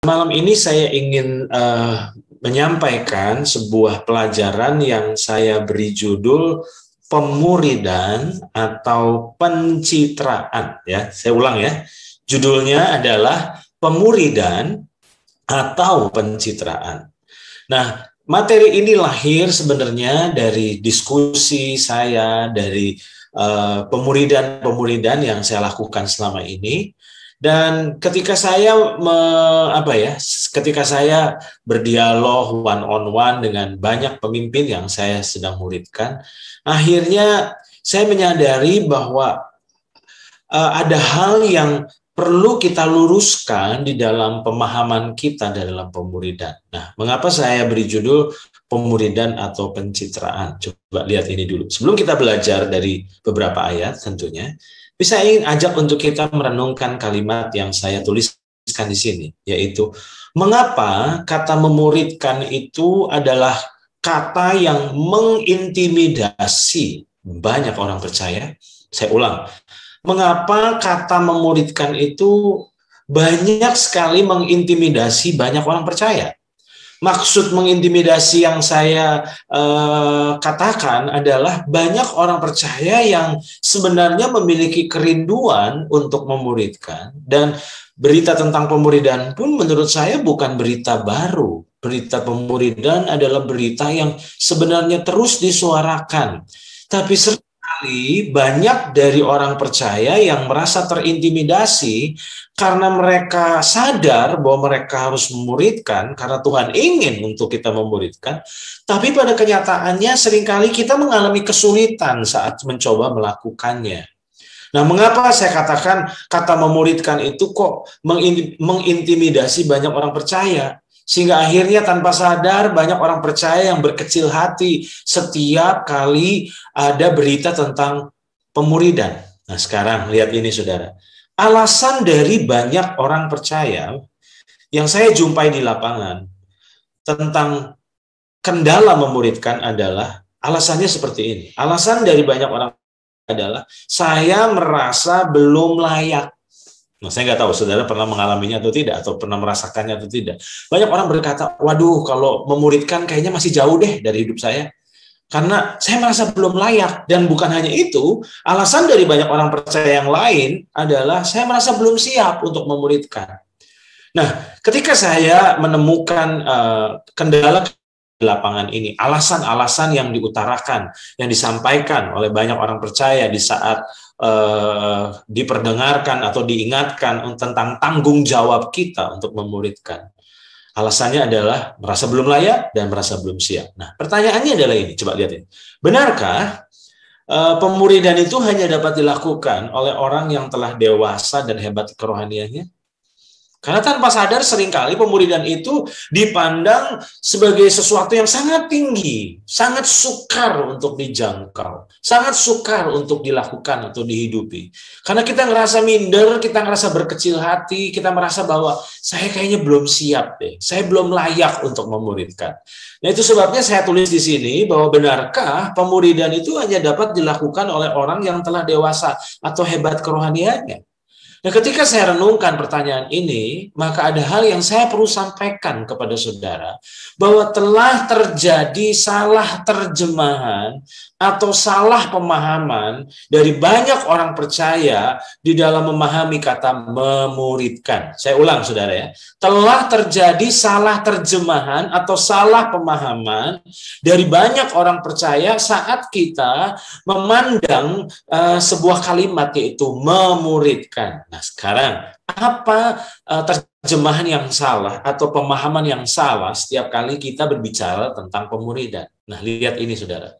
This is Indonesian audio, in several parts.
Malam ini saya ingin menyampaikan sebuah pelajaran yang saya beri judul pemuridan atau pencitraan. Ya, saya ulang ya. Judulnya adalah pemuridan atau pencitraan. Nah, materi ini lahir sebenarnya dari diskusi saya, dari pemuridan-pemuridan yang saya lakukan selama ini. Dan ketika saya ketika saya berdialog one on one dengan banyak pemimpin yang saya sedang muridkan, akhirnya saya menyadari bahwa ada hal yang perlu kita luruskan di dalam pemahaman kita dalam pemuridan. Nah, mengapa saya beri judul pemuridan atau pencitraan? Coba lihat ini dulu. Sebelum kita belajar dari beberapa ayat tentunya, saya ingin ajak untuk kita merenungkan kalimat yang saya tuliskan di sini, yaitu mengapa kata memuridkan itu adalah kata yang mengintimidasi banyak orang percaya. Saya ulang, mengapa kata memuridkan itu banyak sekali mengintimidasi banyak orang percaya. Maksud mengintimidasi yang saya katakan adalah banyak orang percaya yang sebenarnya memiliki kerinduan untuk memuridkan, dan berita tentang pemuridan pun menurut saya bukan berita baru. Berita pemuridan adalah berita yang sebenarnya terus disuarakan. Tapi seringkali banyak dari orang percaya yang merasa terintimidasi karena mereka sadar bahwa mereka harus memuridkan karena Tuhan ingin untuk kita memuridkan, tapi pada kenyataannya seringkali kita mengalami kesulitan saat mencoba melakukannya. Nah, mengapa saya katakan kata memuridkan itu kok mengintimidasi banyak orang percaya? Sehingga akhirnya tanpa sadar banyak orang percaya yang berkecil hati setiap kali ada berita tentang pemuridan. Nah, sekarang lihat ini saudara. Alasan dari banyak orang percaya yang saya jumpai di lapangan tentang kendala memuridkan adalah alasannya seperti ini. Alasan dari banyak orang adalah saya merasa belum layak. Nah, saya nggak tahu saudara pernah mengalaminya atau tidak, atau pernah merasakannya atau tidak. Banyak orang berkata, waduh kalau memuridkan kayaknya masih jauh deh dari hidup saya. Karena saya merasa belum layak. Dan bukan hanya itu, alasan dari banyak orang percaya yang lain adalah saya merasa belum siap untuk memuridkan. Nah, ketika saya menemukan kendala di lapangan ini, alasan-alasan yang diutarakan, yang disampaikan oleh banyak orang percaya di saat diperdengarkan atau diingatkan tentang tanggung jawab kita untuk memuridkan. Alasannya adalah merasa belum layak dan merasa belum siap. Nah, pertanyaannya adalah ini, coba lihat ini. Benarkah pemuridan itu hanya dapat dilakukan oleh orang yang telah dewasa dan hebat kerohaniannya? Karena tanpa sadar seringkali pemuridan itu dipandang sebagai sesuatu yang sangat tinggi, sangat sukar untuk dijangkau, sangat sukar untuk dilakukan atau dihidupi. Karena kita ngerasa minder, kita ngerasa berkecil hati, kita merasa bahwa saya kayaknya belum siap deh, saya belum layak untuk memuridkan. Nah, itu sebabnya saya tulis di sini bahwa benarkah pemuridan itu hanya dapat dilakukan oleh orang yang telah dewasa atau hebat kerohaniannya? Nah, ketika saya renungkan pertanyaan ini, maka ada hal yang saya perlu sampaikan kepada saudara, bahwa telah terjadi salah terjemahan atau salah pemahaman dari banyak orang percaya di dalam memahami kata memuridkan. Saya ulang saudara ya, telah terjadi salah terjemahan atau salah pemahaman dari banyak orang percaya saat kita memandang sebuah kalimat yaitu memuridkan. Nah, sekarang apa terjemahan yang salah atau pemahaman yang salah setiap kali kita berbicara tentang pemuridan? Nah, lihat ini saudara.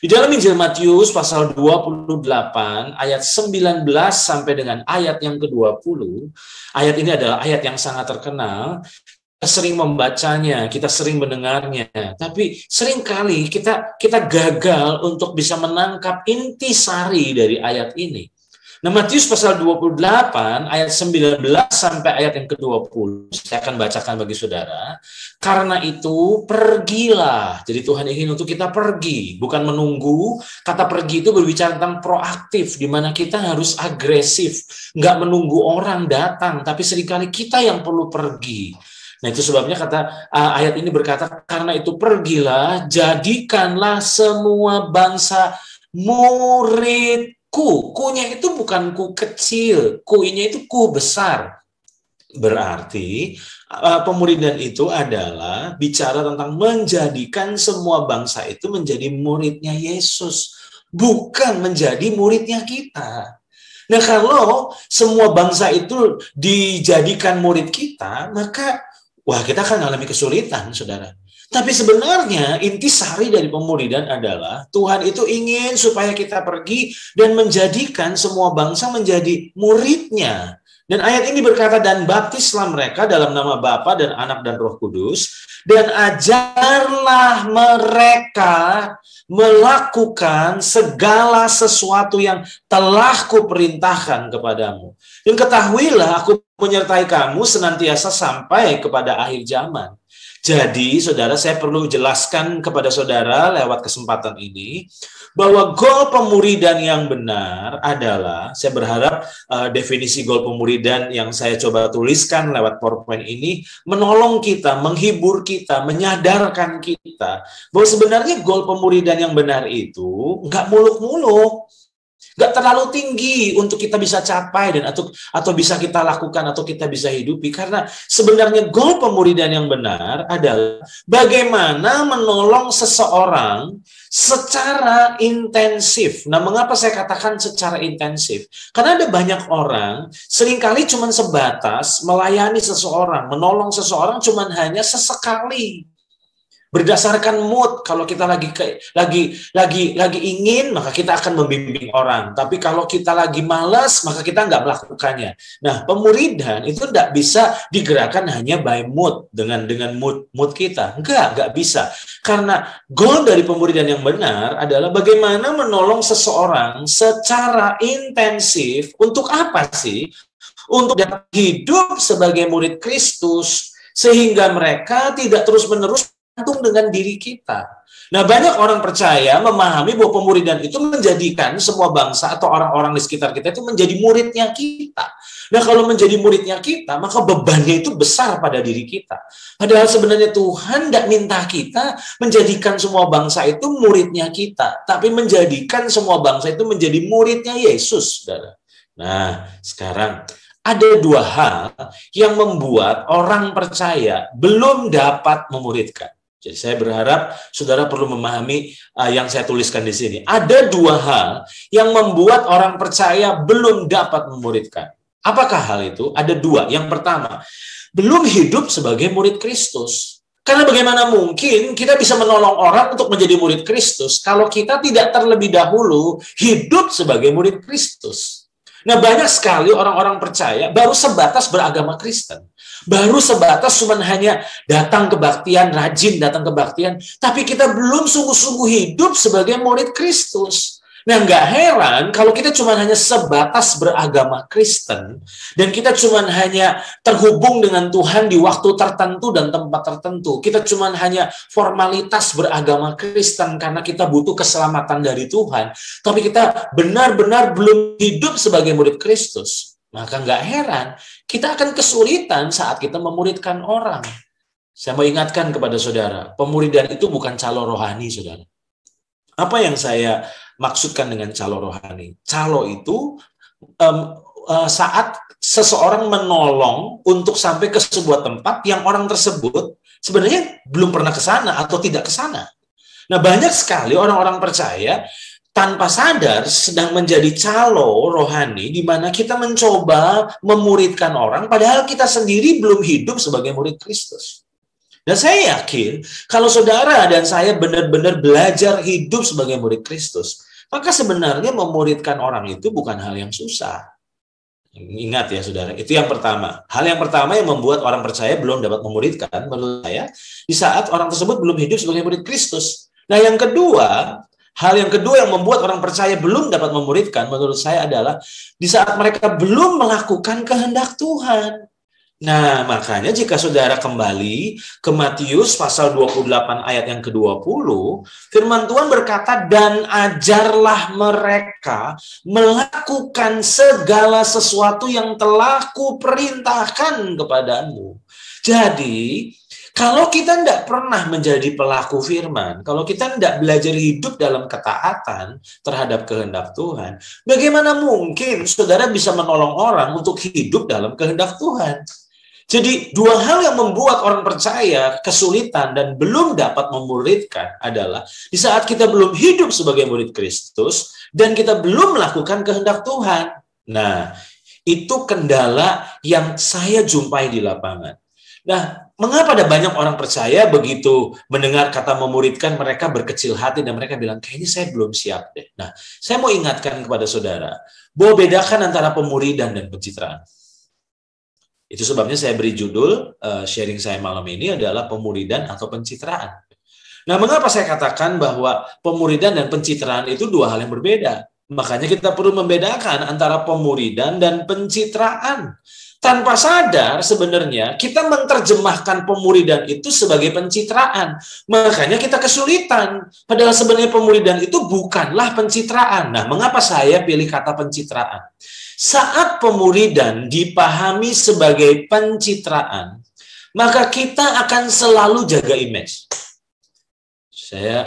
Di dalam Injil Matius pasal 28 ayat 19 sampai dengan ayat yang ke-20, ayat ini adalah ayat yang sangat terkenal. Kita sering membacanya, kita sering mendengarnya, tapi seringkali kita gagal untuk bisa menangkap intisari dari ayat ini. Nah, Matius pasal 28 ayat 19 sampai ayat yang ke-20 saya akan bacakan bagi saudara. Karena itu pergilah. Jadi Tuhan ingin untuk kita pergi, bukan menunggu. Kata pergi itu berbicara tentang proaktif, di mana kita harus agresif, nggak menunggu orang datang, tapi seringkali kita yang perlu pergi. Nah, itu sebabnya ayat ini berkata, karena itu pergilah, jadikanlah semua bangsa muridku. Ku-nya itu bukan ku kecil, ku-nya itu ku besar. Berarti pemuridan itu adalah bicara tentang menjadikan semua bangsa itu menjadi muridnya Yesus, bukan menjadi muridnya kita. Nah, kalau semua bangsa itu dijadikan murid kita, maka kita akan mengalami kesulitan, saudara. Tapi sebenarnya intisari dari pemuridan adalah Tuhan itu ingin supaya kita pergi dan menjadikan semua bangsa menjadi muridnya. Dan ayat ini berkata, dan baptislah mereka dalam nama Bapa dan Anak dan Roh Kudus, dan ajarlah mereka melakukan segala sesuatu yang telah kuperintahkan kepadamu. Dan ketahuilah, aku menyertai kamu senantiasa sampai kepada akhir zaman. Jadi, saudara, saya perlu jelaskan kepada saudara lewat kesempatan ini bahwa goal pemuridan yang benar adalah, saya berharap definisi goal pemuridan yang saya coba tuliskan lewat PowerPoint ini menolong kita, menghibur kita, menyadarkan kita bahwa sebenarnya goal pemuridan yang benar itu nggak muluk-muluk. Nggak terlalu tinggi untuk kita bisa capai dan atau bisa kita lakukan atau kita bisa hidupi, karena sebenarnya goal pemuridan yang benar adalah bagaimana menolong seseorang secara intensif. Nah, mengapa saya katakan secara intensif? Karena ada banyak orang seringkali cuma sebatas melayani seseorang, menolong seseorang cuma hanya sesekali. Berdasarkan mood, kalau kita lagi ingin, maka kita akan membimbing orang. Tapi kalau kita lagi malas, maka kita nggak melakukannya. Nah, pemuridan itu nggak bisa digerakkan hanya by mood, dengan mood kita. Nggak bisa. Karena goal dari pemuridan yang benar adalah bagaimana menolong seseorang secara intensif. Untuk apa sih? Untuk dapat hidup sebagai murid Kristus, sehingga mereka tidak terus-menerus dengan diri kita. Nah, banyak orang percaya memahami bahwa pemuridan itu menjadikan semua bangsa atau orang-orang di sekitar kita itu menjadi muridnya kita. Nah, kalau menjadi muridnya kita, maka bebannya itu besar pada diri kita. Padahal sebenarnya Tuhan tidak minta kita menjadikan semua bangsa itu muridnya kita, tapi menjadikan semua bangsa itu menjadi muridnya Yesus, saudara. Nah, sekarang ada dua hal yang membuat orang percaya belum dapat memuridkan. Jadi saya berharap saudara perlu memahami yang saya tuliskan di sini. Ada dua hal yang membuat orang percaya belum dapat memuridkan. Apakah hal itu? Ada dua. Yang pertama, belum hidup sebagai murid Kristus. Karena bagaimana mungkin kita bisa menolong orang untuk menjadi murid Kristus kalau kita tidak terlebih dahulu hidup sebagai murid Kristus. Nah, banyak sekali orang-orang percaya baru sebatas beragama Kristen. Baru sebatas cuma hanya datang kebaktian, rajin datang kebaktian, tapi kita belum sungguh-sungguh hidup sebagai murid Kristus. Nah, nggak heran kalau kita cuma hanya sebatas beragama Kristen, dan kita cuma hanya terhubung dengan Tuhan di waktu tertentu dan tempat tertentu. Kita cuma hanya formalitas beragama Kristen karena kita butuh keselamatan dari Tuhan, tapi kita benar-benar belum hidup sebagai murid Kristus. Maka nggak heran kita akan kesulitan saat kita memuridkan orang. Saya mau ingatkan kepada saudara, pemuridan itu bukan calo rohani, saudara. Apa yang saya maksudkan dengan calo rohani? Calo itu saat seseorang menolong untuk sampai ke sebuah tempat yang orang tersebut sebenarnya belum pernah ke sana atau tidak ke sana. Nah, banyak sekali orang-orang percaya tanpa sadar sedang menjadi calo rohani, di mana kita mencoba memuridkan orang, padahal kita sendiri belum hidup sebagai murid Kristus. Dan saya yakin, kalau saudara dan saya benar-benar belajar hidup sebagai murid Kristus, maka sebenarnya memuridkan orang itu bukan hal yang susah. Ingat ya, saudara, itu yang pertama. Hal yang pertama yang membuat orang percaya belum dapat memuridkan, menurut saya, di saat orang tersebut belum hidup sebagai murid Kristus. Nah, yang kedua, hal yang kedua yang membuat orang percaya belum dapat memuridkan, menurut saya adalah di saat mereka belum melakukan kehendak Tuhan. Nah, makanya jika saudara kembali ke Matius pasal 28 ayat yang ke-20, firman Tuhan berkata, dan ajarlah mereka melakukan segala sesuatu yang telah kuperintahkan kepadamu. Jadi, kalau kita tidak pernah menjadi pelaku firman, kalau kita tidak belajar hidup dalam ketaatan terhadap kehendak Tuhan, bagaimana mungkin saudara bisa menolong orang untuk hidup dalam kehendak Tuhan? Jadi dua hal yang membuat orang percaya kesulitan dan belum dapat memuridkan adalah di saat kita belum hidup sebagai murid Kristus dan kita belum melakukan kehendak Tuhan. Nah, itu kendala yang saya jumpai di lapangan. Nah, mengapa ada banyak orang percaya begitu mendengar kata memuridkan mereka berkecil hati dan mereka bilang, kayaknya saya belum siap deh. Nah, saya mau ingatkan kepada saudara, bahwa bedakan antara pemuridan dan pencitraan. Itu sebabnya saya beri judul sharing saya malam ini adalah pemuridan atau pencitraan. Nah, mengapa saya katakan bahwa pemuridan dan pencitraan itu dua hal yang berbeda? Makanya kita perlu membedakan antara pemuridan dan pencitraan. Tanpa sadar sebenarnya kita menerjemahkan pemuridan itu sebagai pencitraan. Makanya kita kesulitan. Padahal sebenarnya pemuridan itu bukanlah pencitraan. Nah, mengapa saya pilih kata pencitraan? Saat pemuridan dipahami sebagai pencitraan, maka kita akan selalu jaga image.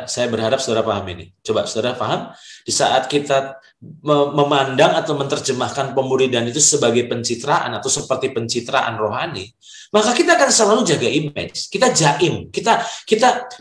Saya berharap saudara paham ini. Coba saudara paham? Di saat kita memandang atau menerjemahkan pemuridan itu sebagai pencitraan atau seperti pencitraan rohani, maka kita akan selalu jaga image. Kita jaim,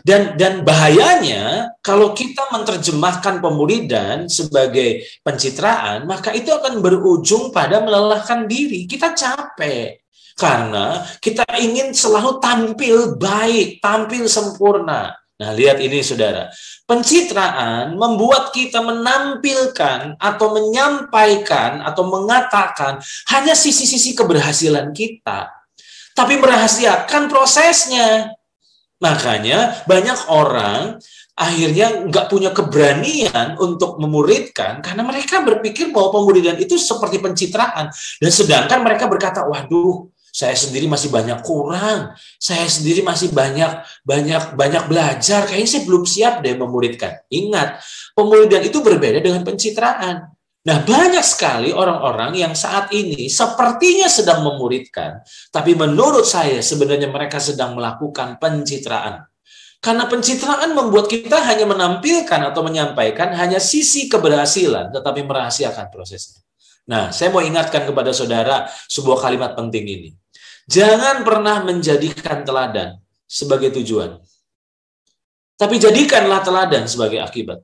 dan bahayanya kalau kita menerjemahkan pemuridan sebagai pencitraan, maka itu akan berujung pada melelahkan diri. Kita capek karena kita ingin selalu tampil baik, tampil sempurna. Nah, lihat ini saudara. Pencitraan membuat kita menampilkan atau menyampaikan atau mengatakan hanya sisi-sisi keberhasilan kita. Tapi merahasiakan prosesnya. Makanya banyak orang akhirnya nggak punya keberanian untuk memuridkan karena mereka berpikir bahwa pemuridan itu seperti pencitraan. Dan sedangkan mereka berkata, waduh, saya sendiri masih banyak kurang. Saya sendiri masih banyak belajar. Kayaknya saya belum siap deh memuridkan. Ingat, pemuridan itu berbeda dengan pencitraan. Nah, banyak sekali orang-orang yang saat ini sepertinya sedang memuridkan, tapi menurut saya sebenarnya mereka sedang melakukan pencitraan. Karena pencitraan membuat kita hanya menampilkan atau menyampaikan hanya sisi keberhasilan, tetapi merahasiakan prosesnya. Nah, saya mau ingatkan kepada saudara sebuah kalimat penting ini. Jangan pernah menjadikan teladan sebagai tujuan. Tapi jadikanlah teladan sebagai akibat.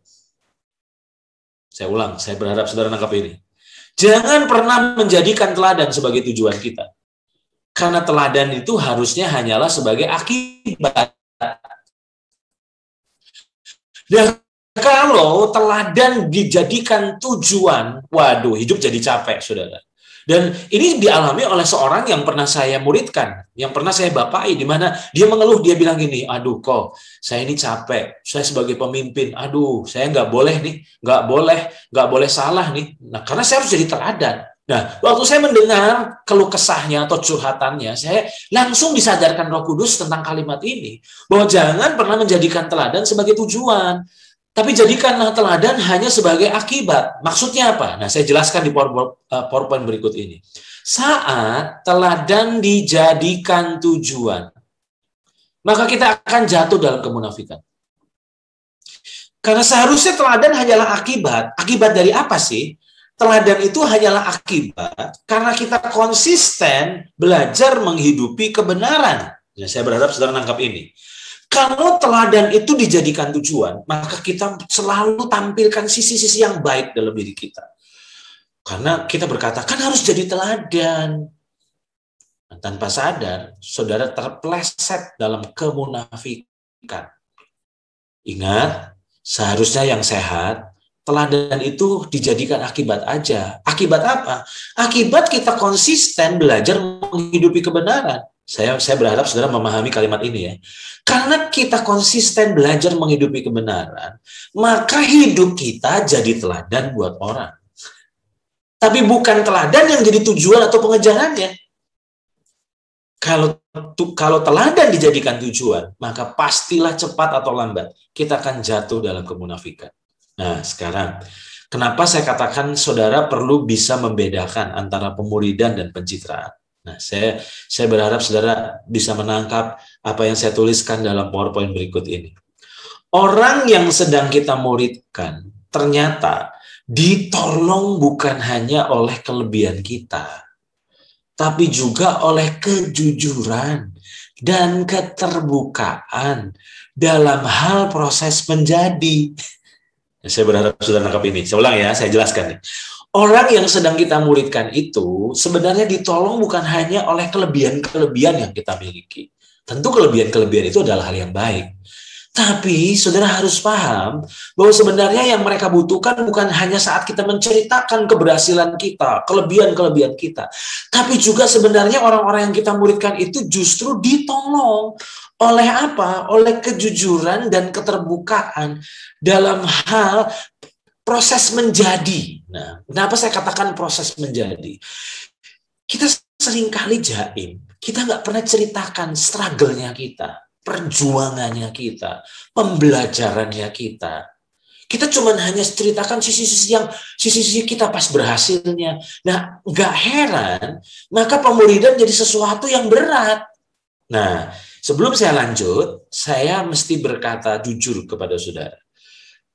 Saya ulang, saya berharap saudara nangkap ini. Jangan pernah menjadikan teladan sebagai tujuan kita. Karena teladan itu harusnya hanyalah sebagai akibat. Dan kalau teladan dijadikan tujuan, waduh, hidup jadi capek, saudara. Dan ini dialami oleh seorang yang pernah saya muridkan, yang pernah saya bapai, di mana dia mengeluh, dia bilang gini, aduh kok, saya ini capek, saya sebagai pemimpin, aduh, saya nggak boleh salah nih. Nah, karena saya harus jadi teladan. Nah, waktu saya mendengar keluh kesahnya atau curhatannya, saya langsung disadarkan Roh Kudus tentang kalimat ini, bahwa jangan pernah menjadikan teladan sebagai tujuan. Tapi jadikanlah teladan hanya sebagai akibat. Maksudnya apa? Nah, saya jelaskan di PowerPoint berikut ini. Saat teladan dijadikan tujuan, maka kita akan jatuh dalam kemunafikan. Karena seharusnya teladan hanyalah akibat. Akibat dari apa sih? Teladan itu hanyalah akibat karena kita konsisten belajar menghidupi kebenaran. Nah, saya berharap saudara nangkap ini. Kalau teladan itu dijadikan tujuan, maka kita selalu tampilkan sisi-sisi yang baik dalam diri kita. Karena kita berkata, kan harus jadi teladan. Dan tanpa sadar, saudara terpleset dalam kemunafikan. Ingat, seharusnya yang sehat, teladan itu dijadikan akibat aja. Akibat apa? Akibat kita konsisten belajar menghidupi kebenaran. Saya berharap saudara memahami kalimat ini ya. Karena kita konsisten belajar menghidupi kebenaran, maka hidup kita jadi teladan buat orang. Tapi bukan teladan yang jadi tujuan atau pengejarannya. Kalau teladan dijadikan tujuan, maka pastilah cepat atau lambat kita akan jatuh dalam kemunafikan. Nah, sekarang kenapa saya katakan saudara perlu bisa membedakan antara pemuridan dan pencitraan? Nah, saya berharap saudara bisa menangkap apa yang saya tuliskan dalam PowerPoint berikut ini. Orang yang sedang kita muridkan ternyata ditolong bukan hanya oleh kelebihan kita, tapi juga oleh kejujuran dan keterbukaan dalam hal proses menjadi. Saya berharap sudah nangkap ini. Saya ulang ya, saya jelaskan nih. Orang yang sedang kita muridkan itu sebenarnya ditolong bukan hanya oleh kelebihan-kelebihan yang kita miliki. Tentu kelebihan-kelebihan itu adalah hal yang baik. Tapi saudara harus paham bahwa sebenarnya yang mereka butuhkan bukan hanya saat kita menceritakan keberhasilan kita, kelebihan-kelebihan kita. Tapi juga sebenarnya orang-orang yang kita muridkan itu justru ditolong oleh apa? Oleh kejujuran dan keterbukaan dalam hal proses menjadi. Nah, kenapa saya katakan proses menjadi? Kita seringkali jaim, kita nggak pernah ceritakan struggle-nya kita, perjuangannya kita, pembelajarannya kita. Kita cuma hanya ceritakan sisi-sisi kita pas berhasilnya. Nah, nggak heran, maka pemuridan jadi sesuatu yang berat. Nah, sebelum saya lanjut, saya mesti berkata jujur kepada saudara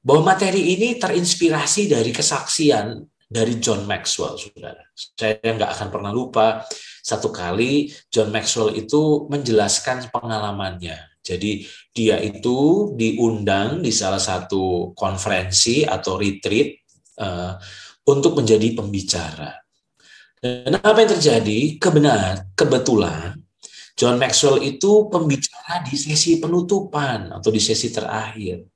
bahwa materi ini terinspirasi dari kesaksian dari John Maxwell, saudara. Saya nggak akan pernah lupa, satu kali John Maxwell itu menjelaskan pengalamannya. Jadi dia itu diundang di salah satu konferensi atau retreat untuk menjadi pembicara. Dan apa yang terjadi? Kebetulan John Maxwell itu pembicara di sesi penutupan atau di sesi terakhir.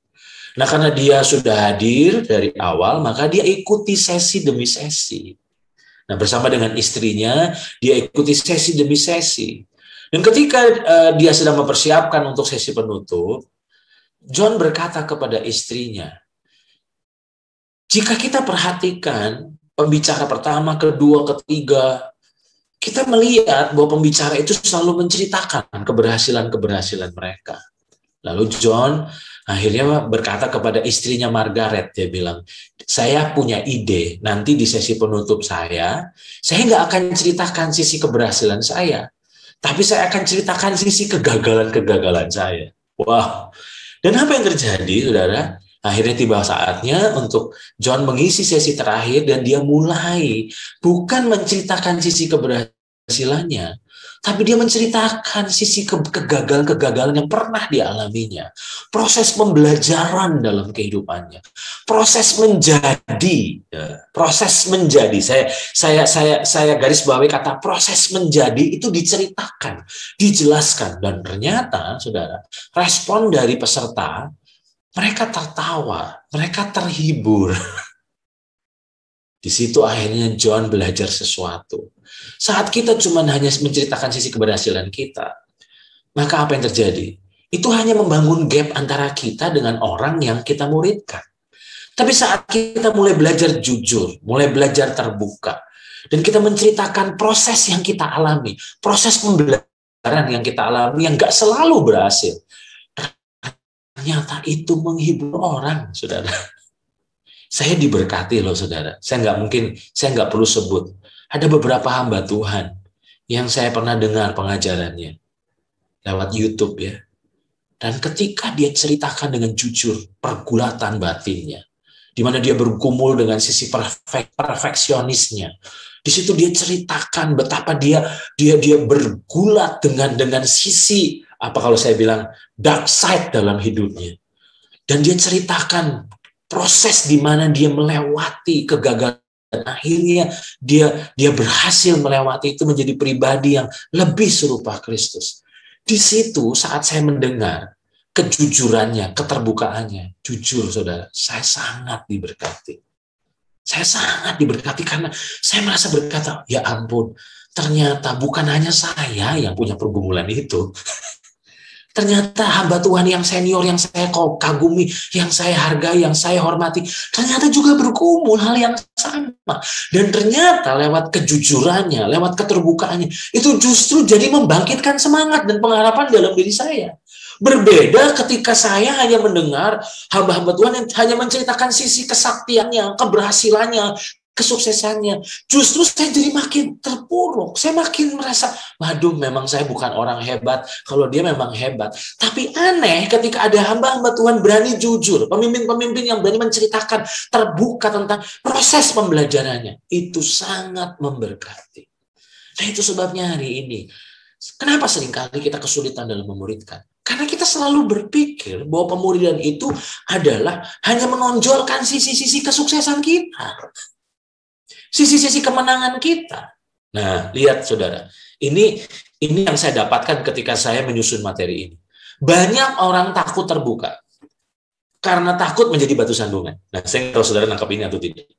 Nah, karena dia sudah hadir dari awal, maka dia ikuti sesi demi sesi. Nah, bersama dengan istrinya, dia ikuti sesi demi sesi. Dan ketika dia sedang mempersiapkan untuk sesi penutup, John berkata kepada istrinya, jika kita perhatikan pembicara pertama, kedua, ketiga, kita melihat bahwa pembicara itu selalu menceritakan keberhasilan-keberhasilan mereka. Lalu John akhirnya berkata kepada istrinya Margaret, dia bilang, saya punya ide, nanti di sesi penutup saya nggak akan ceritakan sisi keberhasilan saya, tapi saya akan ceritakan sisi kegagalan-kegagalan saya. Wow. Dan apa yang terjadi, saudara? Akhirnya tiba saatnya untuk John mengisi sesi terakhir dan dia mulai bukan menceritakan sisi keberhasilannya, tapi dia menceritakan sisi kegagalan-kegagalan yang pernah dialaminya, proses pembelajaran dalam kehidupannya, proses menjadi. Saya garis bawahi kata proses menjadi itu diceritakan, dijelaskan, dan ternyata, saudara, respon dari peserta, mereka tertawa, mereka terhibur. Di situ akhirnya John belajar sesuatu. Saat kita cuma hanya menceritakan sisi keberhasilan kita, maka apa yang terjadi? Itu hanya membangun gap antara kita dengan orang yang kita muridkan. Tapi saat kita mulai belajar jujur, mulai belajar terbuka, dan kita menceritakan proses yang kita alami, proses pembelajaran yang kita alami yang gak selalu berhasil, ternyata itu menghibur orang, saudara. Saya diberkati loh, saudara. Saya nggak perlu sebut. Ada beberapa hamba Tuhan yang saya pernah dengar pengajarannya lewat YouTube ya. Dan ketika dia ceritakan dengan jujur pergulatan batinnya, di mana dia bergumul dengan sisi perfeksionisnya. Di situ dia ceritakan betapa dia bergulat dengan sisi apa kalau saya bilang dark side dalam hidupnya. Dan dia ceritakan proses di mana dia melewati kegagalan dan akhirnya dia berhasil melewati itu menjadi pribadi yang lebih serupa Kristus. Di situ saat saya mendengar kejujurannya, keterbukaannya, jujur saudara, saya sangat diberkati. Saya sangat diberkati karena saya merasa berkata, ya ampun, ternyata bukan hanya saya yang punya pergumulan itu. Ternyata hamba Tuhan yang senior, yang saya kagumi, yang saya hargai, yang saya hormati, ternyata juga bergumul hal yang sama. Dan ternyata lewat kejujurannya, lewat keterbukaannya, itu justru jadi membangkitkan semangat dan pengharapan dalam diri saya. Berbeda ketika saya hanya mendengar hamba-hamba Tuhan yang hanya menceritakan sisi kesaktiannya, keberhasilannya, kesuksesannya. Justru saya jadi makin terpuruk. Saya makin merasa, waduh memang saya bukan orang hebat. Kalau dia memang hebat. Tapi aneh ketika ada hamba-hamba Tuhan berani jujur. Pemimpin-pemimpin yang berani menceritakan terbuka tentang proses pembelajarannya. Itu sangat memberkati. Nah itu sebabnya hari ini. Kenapa seringkali kita kesulitan dalam memuridkan? Karena kita selalu berpikir bahwa pemuridan itu adalah hanya menonjolkan sisi-sisi kesuksesan kita. Sisi-sisi kemenangan kita. Nah, lihat saudara, ini yang saya dapatkan ketika saya menyusun materi ini. Banyak orang takut terbuka karena takut menjadi batu sandungan. Nah, saya nggak tahu saudara nangkap ini atau tidak.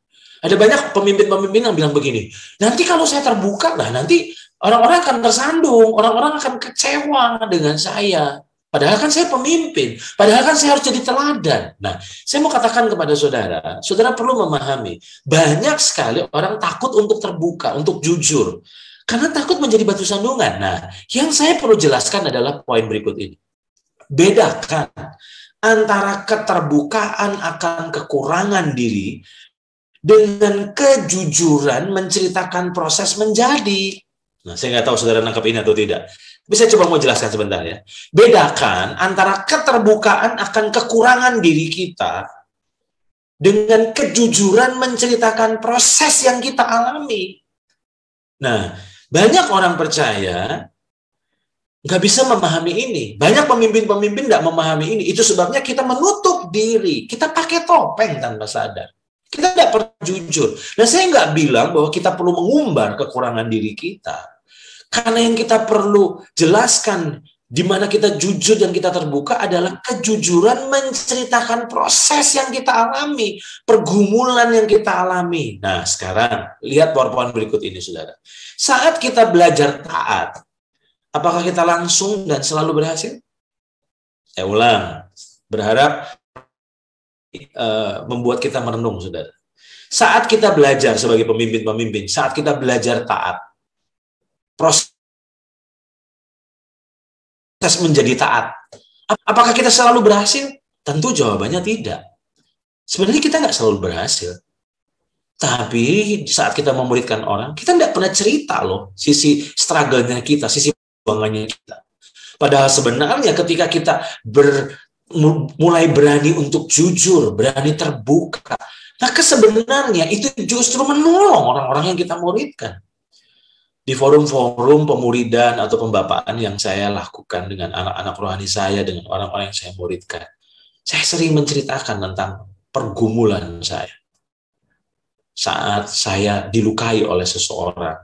Ada banyak pemimpin-pemimpin yang bilang begini, nanti kalau saya terbuka, nanti orang-orang akan tersandung, orang-orang akan kecewa dengan saya. Padahal kan saya pemimpin, padahal kan saya harus jadi teladan. Nah, saya mau katakan kepada saudara, saudara perlu memahami, banyak sekali orang takut untuk terbuka, untuk jujur, karena takut menjadi batu sandungan. Nah, yang saya perlu jelaskan adalah poin berikut ini. Bedakan antara keterbukaan akan kekurangan diri dengan kejujuran menceritakan proses menjadi. Nah, saya nggak tahu saudara nangkap ini atau tidak. Tapi saya coba mau jelaskan sebentar ya. Bedakan antara keterbukaan akan kekurangan diri kita dengan kejujuran menceritakan proses yang kita alami. Nah, banyak orang percaya nggak bisa memahami ini. Banyak pemimpin-pemimpin nggak memahami ini. Itu sebabnya kita menutup diri. Kita pakai topeng tanpa sadar. Kita tidak pernah jujur. Nah, saya nggak bilang bahwa kita perlu mengumbar kekurangan diri kita. Karena yang kita perlu jelaskan di mana kita jujur dan kita terbuka adalah kejujuran menceritakan proses yang kita alami, pergumulan yang kita alami. Nah, sekarang lihat PowerPoint berikut ini, saudara. Saat kita belajar taat, apakah kita langsung dan selalu berhasil? Saya ulang, berharap membuat kita merenung, saudara. Saat kita belajar sebagai pemimpin-pemimpin, saat kita belajar taat, proses menjadi taat, apakah kita selalu berhasil? Tentu jawabannya tidak. Sebenarnya kita nggak selalu berhasil. Tapi saat kita memuridkan orang, kita nggak pernah cerita loh sisi struggle-nya kita, sisi perjuangannya kita. Padahal sebenarnya ketika kita mulai berani untuk jujur, berani terbuka, maka sebenarnya itu justru menolong orang-orang yang kita muridkan. Di forum-forum pemuridan atau pembapaan yang saya lakukan dengan anak-anak rohani saya, dengan orang-orang yang saya muridkan, saya sering menceritakan tentang pergumulan saya. Saat saya dilukai oleh seseorang,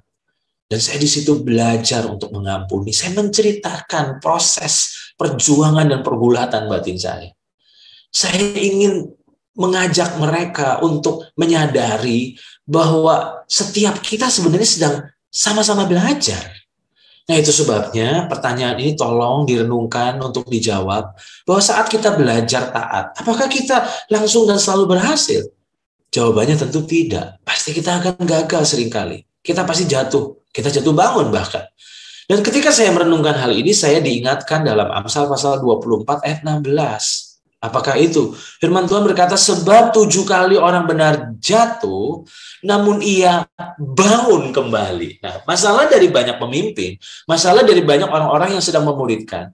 dan saya di situ belajar untuk mengampuni, saya menceritakan proses perjuangan dan pergulatan batin saya. Saya ingin mengajak mereka untuk menyadari bahwa setiap kita sebenarnya sedang sama-sama belajar. Nah, itu sebabnya pertanyaan ini tolong direnungkan untuk dijawab, bahwa saat kita belajar taat, apakah kita langsung dan selalu berhasil? Jawabannya tentu tidak. Pasti kita akan gagal seringkali. Kita pasti jatuh. Kita jatuh bangun bahkan. Dan ketika saya merenungkan hal ini, saya diingatkan dalam Amsal pasal 24 ayat 16. Apakah itu? Firman Tuhan berkata, sebab 7 kali orang benar jatuh, namun ia bangun kembali. Nah, masalah dari banyak pemimpin, masalah dari banyak orang-orang yang sedang memuridkan,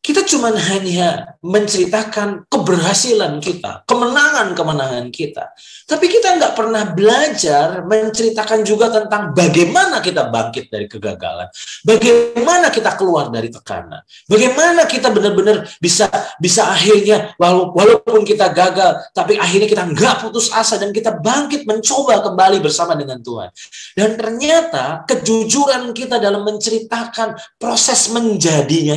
kita cuma hanya menceritakan keberhasilan kita, kemenangan-kemenangan kita. Tapi kita nggak pernah belajar menceritakan juga tentang bagaimana kita bangkit dari kegagalan, bagaimana kita keluar dari tekanan, bagaimana kita benar-benar bisa akhirnya walaupun kita gagal, tapi akhirnya kita nggak putus asa dan kita bangkit mencoba kembali bersama dengan Tuhan. Dan ternyata kejujuran kita dalam menceritakan proses menjadinya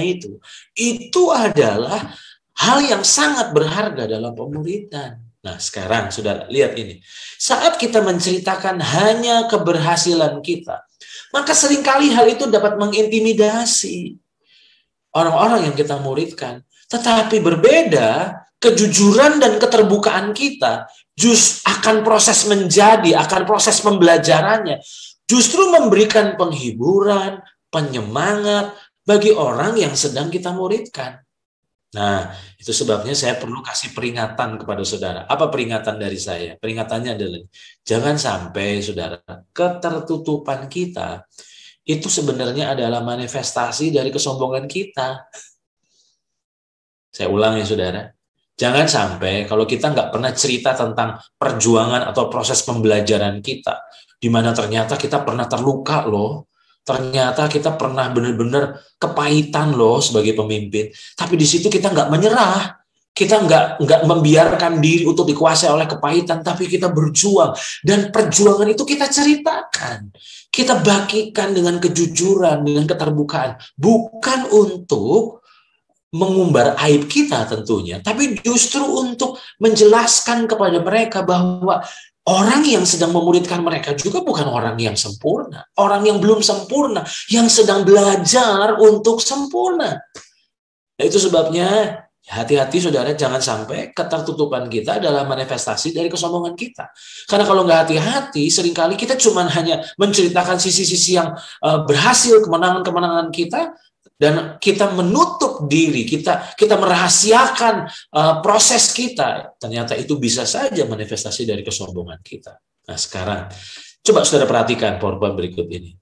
itu adalah hal yang sangat berharga dalam pemuridan. Nah, sekarang sudah lihat ini. Saat kita menceritakan hanya keberhasilan kita, maka seringkali hal itu dapat mengintimidasi orang-orang yang kita muridkan. Tetapi berbeda, kejujuran dan keterbukaan kita akan proses menjadi, akan proses pembelajarannya, justru memberikan penghiburan, penyemangat bagi orang yang sedang kita muridkan. Nah, itu sebabnya saya perlu kasih peringatan kepada saudara. Apa peringatan dari saya? Peringatannya adalah, jangan sampai saudara, ketertutupan kita itu sebenarnya adalah manifestasi dari kesombongan kita. Saya ulang ya saudara. Jangan sampai kalau kita nggak pernah cerita tentang perjuangan atau proses pembelajaran kita, di mana ternyata kita pernah terluka loh, ternyata kita pernah benar-benar kepahitan loh sebagai pemimpin, tapi di situ kita nggak menyerah, kita nggak membiarkan diri untuk dikuasai oleh kepahitan, tapi kita berjuang, dan perjuangan itu kita ceritakan, kita bagikan dengan kejujuran, dengan keterbukaan, bukan untuk mengumbar aib kita tentunya, tapi justru untuk menjelaskan kepada mereka bahwa orang yang sedang memuridkan mereka juga bukan orang yang sempurna, orang yang belum sempurna, yang sedang belajar untuk sempurna. Nah, itu sebabnya hati-hati saudara, jangan sampai ketertutupan kita adalah manifestasi dari kesombongan kita. Karena kalau nggak hati-hati, seringkali kita cuma hanya menceritakan sisi-sisi yang berhasil, kemenangan-kemenangan kita, dan kita menutup diri, kita merahasiakan proses kita. Ternyata itu bisa saja manifestasi dari kesombongan kita. Nah sekarang, coba saudara perhatikan PowerPoint berikut ini.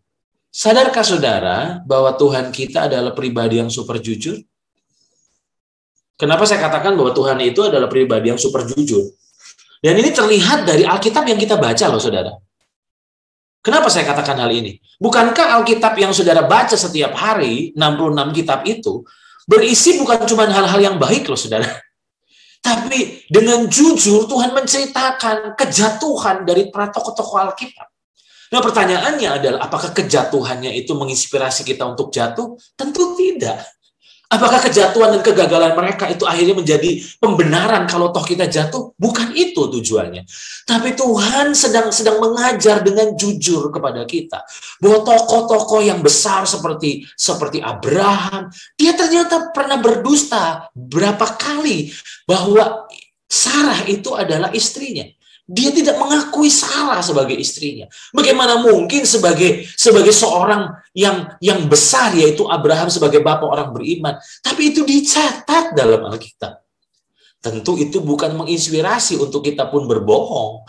Sadarkah saudara bahwa Tuhan kita adalah pribadi yang super jujur? Kenapa saya katakan bahwa Tuhan itu adalah pribadi yang super jujur? Dan ini terlihat dari Alkitab yang kita baca loh saudara. Kenapa saya katakan hal ini? Bukankah Alkitab yang saudara baca setiap hari, 66 kitab itu, berisi bukan cuma hal-hal yang baik loh saudara. Tapi dengan jujur Tuhan menceritakan kejatuhan dari para tokoh-tokoh Alkitab. Nah pertanyaannya adalah, apakah kejatuhannya itu menginspirasi kita untuk jatuh? Tentu tidak. Apakah kejatuhan dan kegagalan mereka itu akhirnya menjadi pembenaran kalau toh kita jatuh? Bukan itu tujuannya. Tapi Tuhan sedang mengajar dengan jujur kepada kita bahwa tokoh-tokoh yang besar seperti Abraham, dia ternyata pernah berdusta berapa kali bahwa Sarah itu adalah istrinya. Dia tidak mengakui Sarah sebagai istrinya. Bagaimana mungkin sebagai seorang yang besar, yaitu Abraham sebagai bapak orang beriman, tapi itu dicatat dalam Alkitab. Tentu itu bukan menginspirasi untuk kita pun berbohong,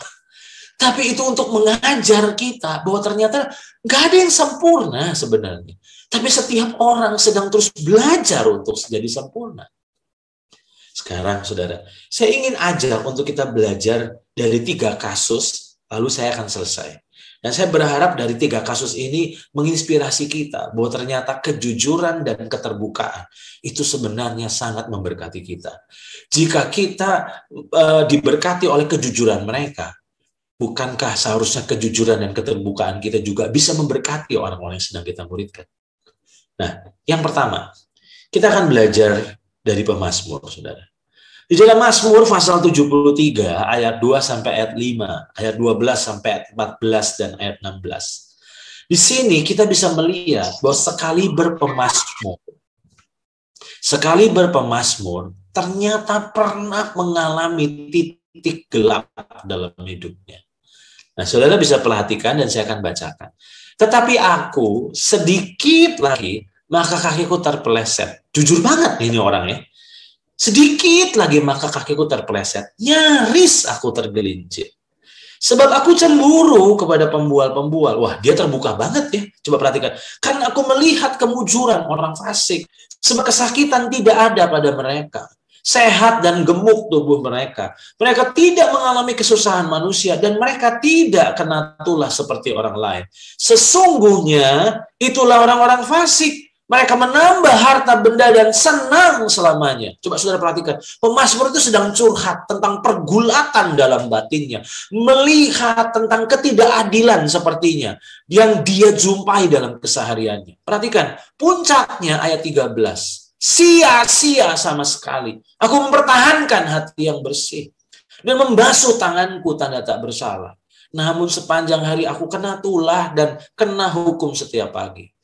tapi itu untuk mengajar kita bahwa ternyata nggak ada yang sempurna sebenarnya. Tapi setiap orang sedang terus belajar untuk menjadi sempurna. Sekarang, saudara, saya ingin ajar untuk kita belajar dari 3 kasus, lalu saya akan selesai. Dan saya berharap dari 3 kasus ini menginspirasi kita bahwa ternyata kejujuran dan keterbukaan itu sebenarnya sangat memberkati kita. Jika kita diberkati oleh kejujuran mereka, bukankah seharusnya kejujuran dan keterbukaan kita juga bisa memberkati orang-orang yang sedang kita muridkan? Nah, yang pertama, kita akan belajar dari pemazmur, saudara. Di dalam Mazmur pasal 73 ayat 2 sampai ayat 5, ayat 12 sampai ayat 14 dan ayat 16. Di sini kita bisa melihat bahwa sekali berpemazmur ternyata pernah mengalami titik gelap dalam hidupnya. Nah, saudara bisa perhatikan dan saya akan bacakan. Tetapi aku sedikit lagi maka kakiku terpeleset. Jujur banget ini orangnya. Sedikit lagi maka kakiku terpeleset. Nyaris aku tergelincir. Sebab aku cemburu kepada pembual-pembual. Wah, dia terbuka banget ya. Coba perhatikan. Karena aku melihat kemujuran orang fasik. Sebab kesakitan tidak ada pada mereka. Sehat dan gemuk tubuh mereka. Mereka tidak mengalami kesusahan manusia. Dan mereka tidak kena tulah seperti orang lain. Sesungguhnya itulah orang-orang fasik. Mereka menambah harta benda dan senang selamanya. Coba saudara perhatikan. Pemazmur itu sedang curhat tentang pergulatan dalam batinnya. Melihat tentang ketidakadilan sepertinya. Yang dia jumpai dalam kesehariannya. Perhatikan. Puncaknya ayat 13. Sia-sia sama sekali. Aku mempertahankan hati yang bersih. Dan membasuh tanganku tanda tak bersalah. Namun sepanjang hari aku kena tulah dan kena hukum setiap pagi.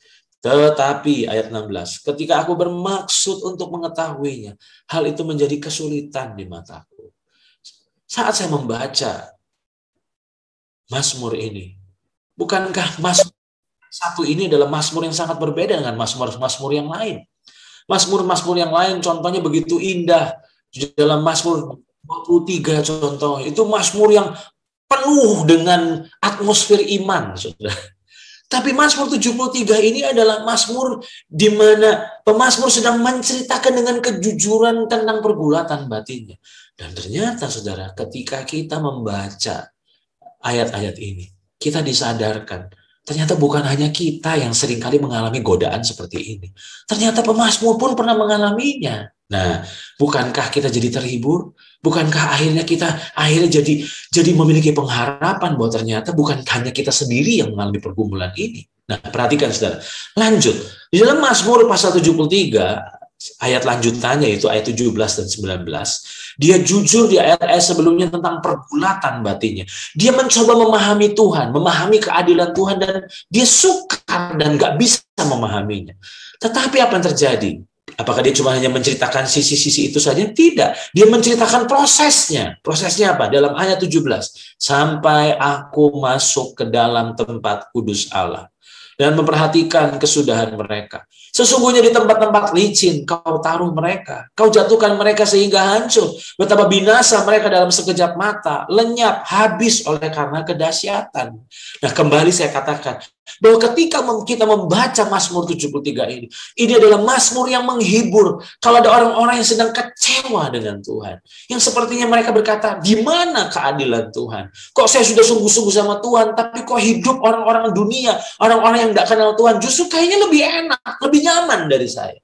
Tetapi ayat 16, ketika aku bermaksud untuk mengetahuinya, hal itu menjadi kesulitan di mataku. Saat saya membaca Mazmur ini, bukankah Mazmur satu ini adalah Mazmur yang sangat berbeda dengan Mazmur yang lain? Mazmur-mazmur yang lain contohnya begitu indah. Di dalam Mazmur 23 contoh, itu mazmur yang penuh dengan atmosfer iman, Saudara. Tapi Mazmur 73 ini adalah mazmur di mana pemazmur sedang menceritakan dengan kejujuran tentang pergulatan batinnya. Dan ternyata, Saudara, ketika kita membaca ayat-ayat ini, kita disadarkan, ternyata bukan hanya kita yang seringkali mengalami godaan seperti ini. Ternyata pemazmur pun pernah mengalaminya. Nah, bukankah kita jadi terhibur? Bukankah akhirnya kita jadi memiliki pengharapan bahwa ternyata bukan hanya kita sendiri yang mengalami pergumulan ini. Nah, perhatikan, Saudara. Lanjut. Di dalam Mazmur pasal 73, ayat lanjutannya itu ayat 17 dan 19, dia jujur di ayat-ayat sebelumnya tentang pergulatan batinnya. Dia mencoba memahami Tuhan, memahami keadilan Tuhan, dan dia sukar dan gak bisa memahaminya. Tetapi apa yang terjadi? Apakah dia cuma hanya menceritakan sisi-sisi itu saja? Tidak. Dia menceritakan prosesnya. Prosesnya apa? Dalam ayat 17. Sampai aku masuk ke dalam tempat kudus Allah dan memperhatikan kesudahan mereka. Sesungguhnya di tempat-tempat licin kau taruh mereka. Kau jatuhkan mereka sehingga hancur. Betapa binasa mereka dalam sekejap mata. Lenyap, habis oleh karena kedahsyatan. Nah, kembali saya katakan bahwa ketika kita membaca Mazmur 73 ini adalah Mazmur yang menghibur. Kalau ada orang-orang yang sedang kecewa dengan Tuhan, yang sepertinya mereka berkata, di mana keadilan Tuhan? Kok saya sudah sungguh-sungguh sama Tuhan, tapi kok hidup orang-orang dunia, orang-orang yang tidak kenal Tuhan, justru kayaknya lebih enak, lebih nyaman dari saya.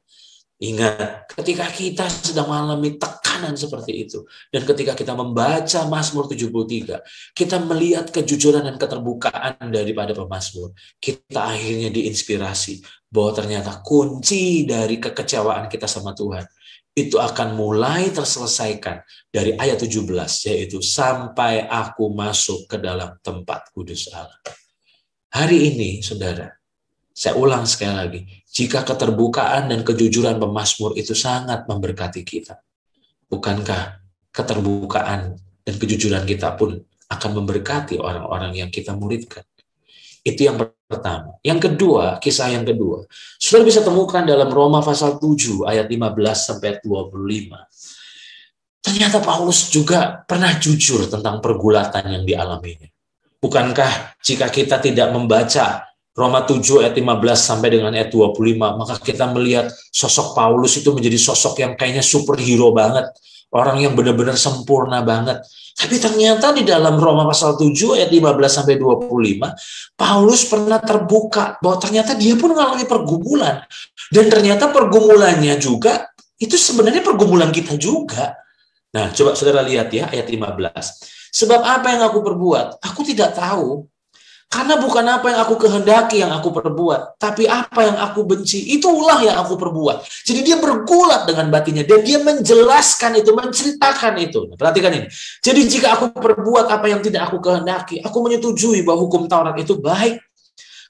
Ingat, ketika kita sedang mengalami tekanan seperti itu, dan ketika kita membaca Mazmur 73, kita melihat kejujuran dan keterbukaan daripada pemazmur, kita akhirnya diinspirasi bahwa ternyata kunci dari kekecewaan kita sama Tuhan itu akan mulai terselesaikan dari ayat 17, yaitu sampai aku masuk ke dalam tempat kudus Allah. Hari ini, Saudara, saya ulang sekali lagi, jika keterbukaan dan kejujuran pemazmur itu sangat memberkati kita, bukankah keterbukaan dan kejujuran kita pun akan memberkati orang-orang yang kita muridkan? Itu yang pertama. Yang kedua, kisah yang kedua, Saudara bisa temukan dalam Roma pasal 7 ayat 15 sampai 25. Ternyata Paulus juga pernah jujur tentang pergulatan yang dialaminya. Bukankah jika kita tidak membaca Roma 7 ayat 15 sampai dengan ayat 25, maka kita melihat sosok Paulus itu menjadi sosok yang kayaknya superhero banget, orang yang benar-benar sempurna banget. Tapi ternyata di dalam Roma pasal 7 ayat 15 sampai 25, Paulus pernah terbuka bahwa ternyata dia pun mengalami pergumulan. Dan ternyata pergumulannya juga itu sebenarnya pergumulan kita juga. Nah, coba Saudara lihat ya ayat 15. Sebab apa yang aku perbuat? Aku tidak tahu. Karena bukan apa yang aku kehendaki yang aku perbuat, tapi apa yang aku benci, itulah yang aku perbuat. Jadi dia bergulat dengan batinnya, dan dia menjelaskan itu, menceritakan itu. Nah, perhatikan ini. Jadi jika aku perbuat apa yang tidak aku kehendaki, aku menyetujui bahwa hukum Taurat itu baik.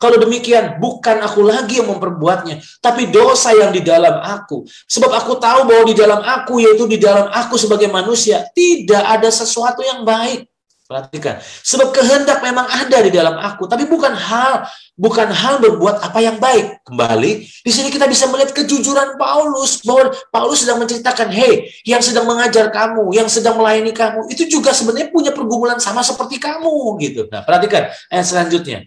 Kalau demikian, bukan aku lagi yang memperbuatnya, tapi dosa yang di dalam aku. Sebab aku tahu bahwa di dalam aku, yaitu di dalam aku sebagai manusia, tidak ada sesuatu yang baik. Perhatikan, sebab kehendak memang ada di dalam aku, tapi bukan hal berbuat apa yang baik. Kembali, di sini kita bisa melihat kejujuran Paulus, bahwa Paulus sedang menceritakan, hey, yang sedang mengajar kamu, yang sedang melayani kamu, itu juga sebenarnya punya pergumulan sama seperti kamu, gitu. Nah, perhatikan ayat selanjutnya.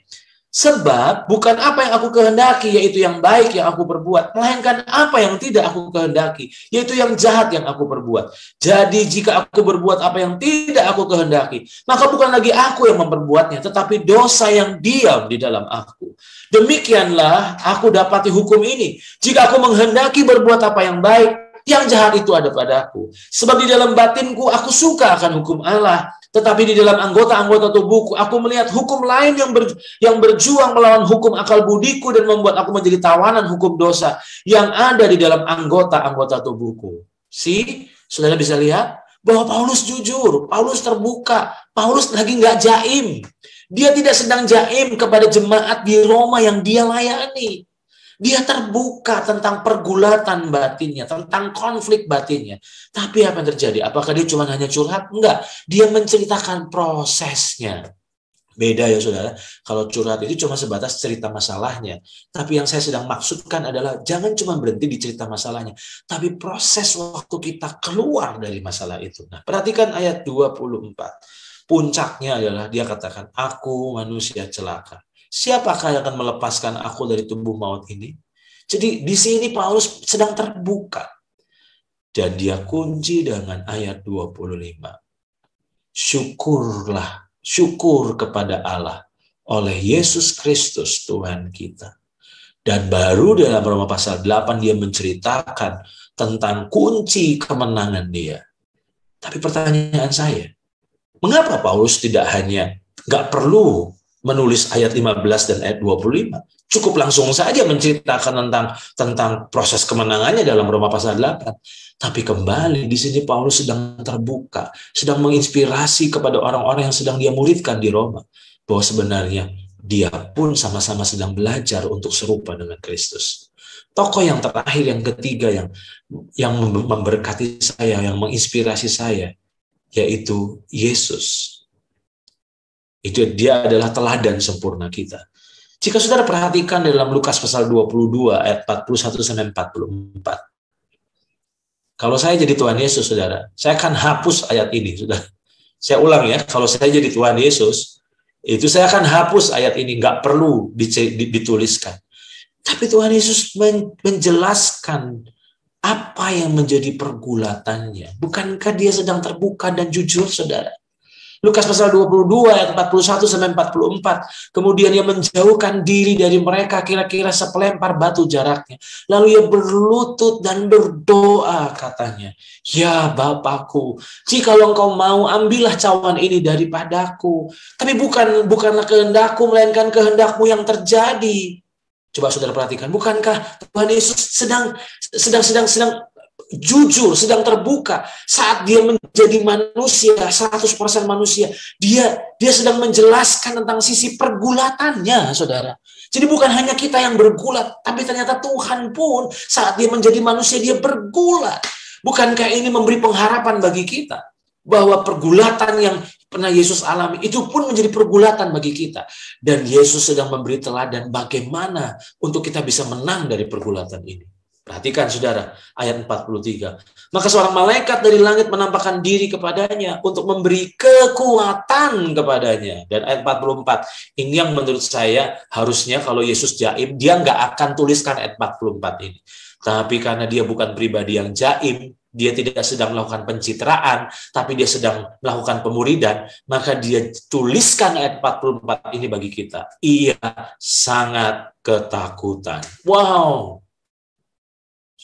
Sebab bukan apa yang aku kehendaki, yaitu yang baik yang aku perbuat, melainkan apa yang tidak aku kehendaki, yaitu yang jahat yang aku perbuat. Jadi jika aku berbuat apa yang tidak aku kehendaki, maka bukan lagi aku yang memperbuatnya, tetapi dosa yang diam di dalam aku. Demikianlah aku dapati hukum ini. Jika aku menghendaki berbuat apa yang baik, yang jahat itu ada padaku. Sebab di dalam batinku aku suka akan hukum Allah, tetapi di dalam anggota-anggota tubuhku aku melihat hukum lain yang berjuang melawan hukum akal budiku dan membuat aku menjadi tawanan hukum dosa yang ada di dalam anggota-anggota tubuhku. Saudara bisa lihat bahwa Paulus jujur, Paulus terbuka, Paulus lagi nggak jaim. Dia tidak sedang jaim kepada jemaat di Roma yang dia layani. Dia terbuka tentang pergulatan batinnya, tentang konflik batinnya. Tapi apa yang terjadi? Apakah dia cuma hanya curhat? Enggak. Dia menceritakan prosesnya. Beda ya saudara, kalau curhat itu cuma sebatas cerita masalahnya. Tapi yang saya sedang maksudkan adalah jangan cuma berhenti di cerita masalahnya, tapi proses waktu kita keluar dari masalah itu. Nah, perhatikan ayat 24. Puncaknya adalah dia katakan, aku manusia celaka. Siapakah yang akan melepaskan aku dari tubuh maut ini? Jadi di sini Paulus sedang terbuka. Dan dia kunci dengan ayat 25. Syukur kepada Allah oleh Yesus Kristus Tuhan kita. Dan baru dalam Roma pasal 8 dia menceritakan tentang kunci kemenangan dia. Tapi pertanyaan saya, mengapa Paulus tidak hanya nggak perlu menulis ayat 15 dan ayat 25? Cukup langsung saja menceritakan tentang proses kemenangannya dalam Roma pasal 8. Tapi kembali di sini Paulus sedang terbuka, sedang menginspirasi kepada orang-orang yang sedang dia muridkan di Roma, bahwa sebenarnya dia pun sama-sama sedang belajar untuk serupa dengan Kristus. Tokoh yang terakhir, yang ketiga, yang memberkati saya, yang menginspirasi saya, yaitu Yesus. Itu dia adalah teladan sempurna kita. Jika saudara perhatikan dalam Lukas pasal 22 ayat 41 sampai 44. Kalau saya jadi Tuhan Yesus, saudara, saya akan hapus ayat ini, saudara. Saya ulang ya, kalau saya jadi Tuhan Yesus, itu saya akan hapus ayat ini, nggak perlu dituliskan. Tapi Tuhan Yesus menjelaskan apa yang menjadi pergulatannya. Bukankah dia sedang terbuka dan jujur, saudara? Lukas pasal 22 ayat 41 sampai 44. Kemudian ia menjauhkan diri dari mereka kira-kira sepelempar batu jaraknya. Lalu ia berlutut dan berdoa, katanya, ya Bapakku, jikalau engkau mau, ambillah cawan ini daripadaku. Tapi bukanlah kehendakku, melainkan kehendakmu yang terjadi. Coba saudara perhatikan, bukankah Tuhan Yesus sedang jujur, sedang terbuka saat dia menjadi manusia, 100% manusia. Dia sedang menjelaskan tentang sisi pergulatannya, saudara. Jadi bukan hanya kita yang bergulat, tapi ternyata Tuhan pun saat dia menjadi manusia, dia bergulat. Bukankah ini memberi pengharapan bagi kita? Bahwa pergulatan yang pernah Yesus alami, itu pun menjadi pergulatan bagi kita. Dan Yesus sedang memberi teladan bagaimana untuk kita bisa menang dari pergulatan ini. Perhatikan saudara, ayat 43. Maka seorang malaikat dari langit menampakkan diri kepadanya untuk memberi kekuatan kepadanya. Dan ayat 44, ini yang menurut saya harusnya kalau Yesus jaim, dia nggak akan tuliskan ayat 44 ini. Tapi karena dia bukan pribadi yang jaim, dia tidak sedang melakukan pencitraan, tapi dia sedang melakukan pemuridan, maka dia tuliskan ayat 44 ini bagi kita. Ia sangat ketakutan. Wow!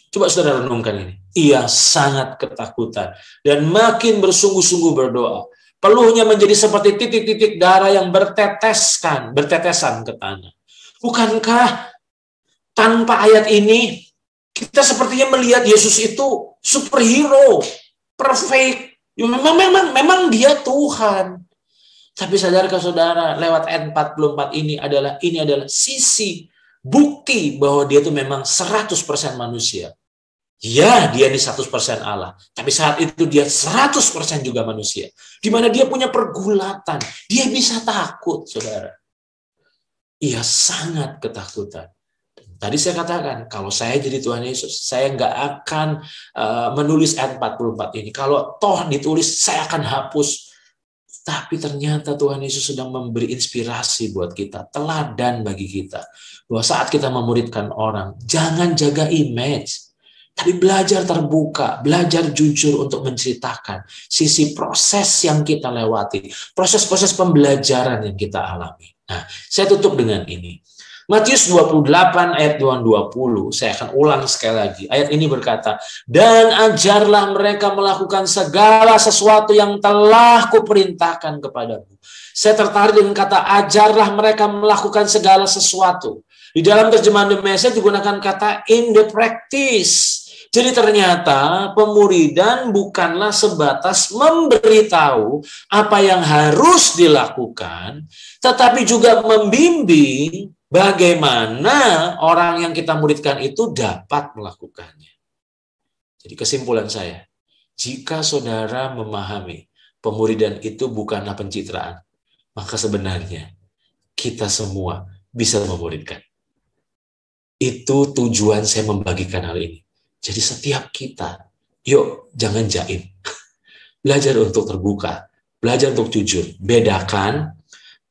Coba saudara renungkan ini. Ia sangat ketakutan dan makin bersungguh-sungguh berdoa. Peluhnya menjadi seperti titik-titik darah yang bertetesan ke tanah. Bukankah tanpa ayat ini kita sepertinya melihat Yesus itu superhero, perfect. Memang dia Tuhan. Tapi sadarkah saudara, lewat ayat 44 ini adalah sisi bukti bahwa dia itu memang 100% manusia. Ya, dia ini 100% Allah. Tapi saat itu dia 100% juga manusia. Di mana dia punya pergulatan. Dia bisa takut, saudara. Ia sangat ketakutan. Tadi saya katakan, kalau saya jadi Tuhan Yesus, saya nggak akan menulis ayat 44 ini. Kalau toh ditulis, saya akan hapus. Tapi ternyata Tuhan Yesus sedang memberi inspirasi buat kita, teladan bagi kita. Bahwa saat kita memuridkan orang, jangan jaga image. Tapi belajar terbuka, belajar jujur untuk menceritakan sisi proses yang kita lewati, proses-proses pembelajaran yang kita alami. Nah, saya tutup dengan ini. Matius 28 ayat 20, saya akan ulang sekali lagi. Ayat ini berkata, dan ajarlah mereka melakukan segala sesuatu yang telah kuperintahkan kepadamu. Saya tertarik dengan kata ajarlah mereka melakukan segala sesuatu. Di dalam terjemahan The Message digunakan kata in the practice. Jadi ternyata pemuridan bukanlah sebatas memberitahu apa yang harus dilakukan, tetapi juga membimbing bagaimana orang yang kita muridkan itu dapat melakukannya. Jadi kesimpulan saya, jika saudara memahami pemuridan itu bukanlah pencitraan, maka sebenarnya kita semua bisa memuridkan. Itu tujuan saya membagikan hal ini. Jadi setiap kita, yuk jangan jaim. Belajar untuk terbuka, belajar untuk jujur. Bedakan,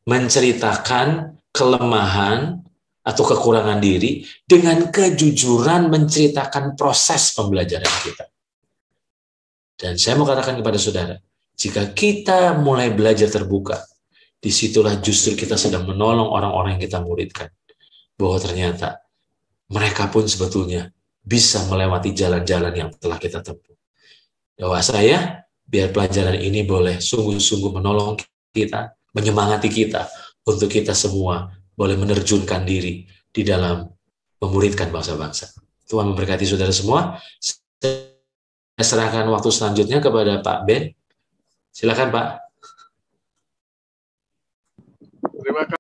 menceritakan kelemahan atau kekurangan diri dengan kejujuran menceritakan proses pembelajaran kita. Dan saya mau katakan kepada saudara, jika kita mulai belajar terbuka, disitulah justru kita sedang menolong orang-orang yang kita muridkan. Bahwa ternyata mereka pun sebetulnya bisa melewati jalan-jalan yang telah kita tempuh. Doa saya, biar pelajaran ini boleh sungguh-sungguh menolong kita, menyemangati kita, untuk kita semua boleh menerjunkan diri di dalam memuridkan bangsa-bangsa. Tuhan memberkati saudara semua. Saya serahkan waktu selanjutnya kepada Pak Ben. Silakan Pak. Terima kasih.